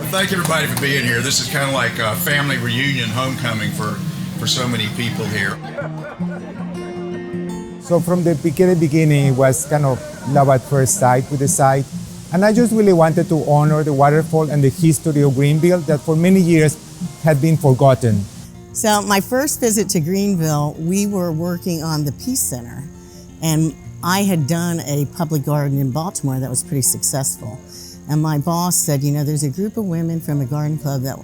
Thank everybody for being here. This is kind of like a family reunion, homecoming for so many people here. So from the beginning, it was kind of love at first sight with the site. And I just really wanted to honor the waterfall and the history of Greenville that for many years had been forgotten. So my first visit to Greenville, we were working on the Peace Center. And I had done a public garden in Baltimore that was pretty successful. And my boss said, you know, there's a group of women from a garden club that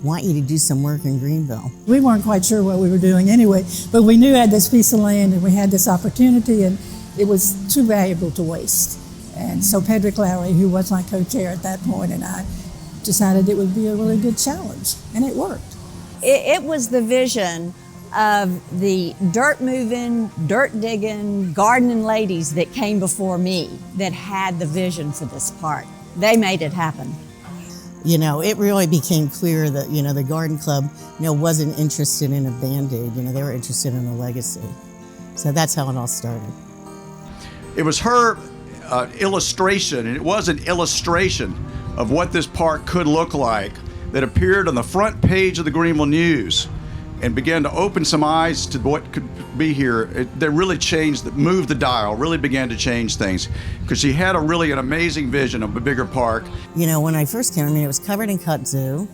want you to do some work in Greenville. We weren't quite sure what we were doing anyway, but we knew we had this piece of land and we had this opportunity and it was too valuable to waste. And so Pedrick Lowry, who was my co-chair at that point, and I decided it would be a really good challenge, and it worked. It was the vision of the dirt moving, dirt digging, gardening ladies that came before me that had the vision for this park. They made it happen. You know, it really became clear that, you know, the garden club, you know, wasn't interested in a Band-Aid. You know, they were interested in a legacy. So that's how it all started. It was her illustration, and it was an illustration of what this park could look like that appeared on the front page of the Greenville News and began to open some eyes to what could be here. That really changed, moved the dial, really began to change things, because she had an amazing vision of a bigger park. You know, when I first came, I mean, it was covered in kudzu.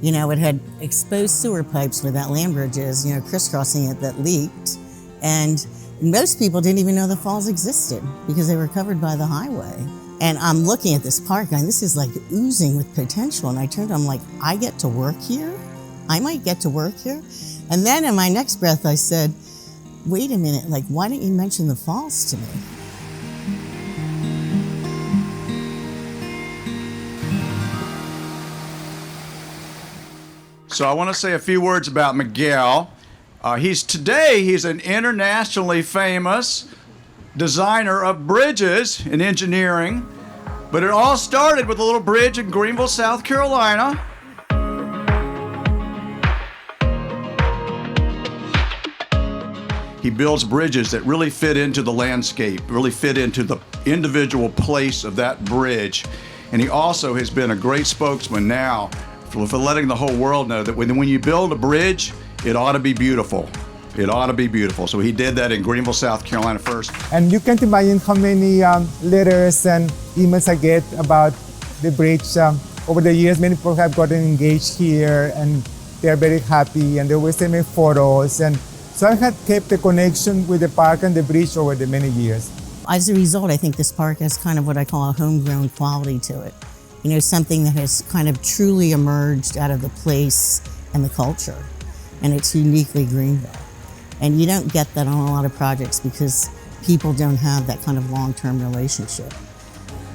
You know, it had exposed sewer pipes where that land bridge is, you know, crisscrossing it that leaked. And most people didn't even know the falls existed because they were covered by the highway. And I'm looking at this park going, this is like oozing with potential. And I turned, I'm like, I get to work here? I might get to work here? And then in my next breath, I said, wait a minute, like, why didn't you mention the falls to me? So I want to say a few words about Miguel. He's an internationally famous designer of bridges in engineering, but it all started with a little bridge in Greenville, South Carolina. He builds bridges that really fit into the landscape, really fit into the individual place of that bridge. And he also has been a great spokesman now for letting the whole world know that when you build a bridge, it ought to be beautiful. It ought to be beautiful. So he did that in Greenville, South Carolina first. And you can't imagine how many letters and emails I get about the bridge. Over the years, many people have gotten engaged here and they're very happy and they always send me photos. And so I had kept a connection with the park and the bridge over the many years. As a result, I think this park has kind of what I call a homegrown quality to it. You know, something that has kind of truly emerged out of the place and the culture. And it's uniquely Greenville. And you don't get that on a lot of projects because people don't have that kind of long-term relationship.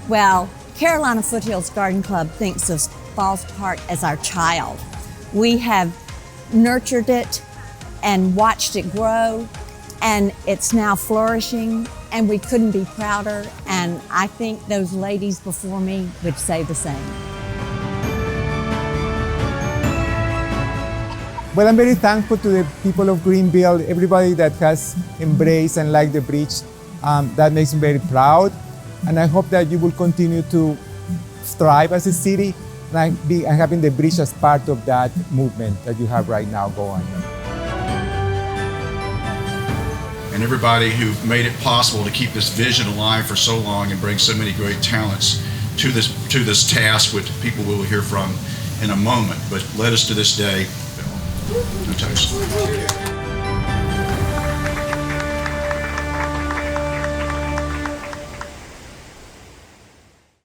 Well, Carolina Foothills Garden Club thinks of Falls Park as our child. We have nurtured it and watched it grow, and it's now flourishing, and we couldn't be prouder, and I think those ladies before me would say the same. Well, I'm very thankful to the people of Greenville, everybody that has embraced and liked the bridge. That makes me very proud. And I hope that you will continue to strive as a city and having the bridge as part of that movement that you have right now going. And everybody who made it possible to keep this vision alive for so long and bring so many great talents to this task, which people will hear from in a moment, but led us to this day. No toast.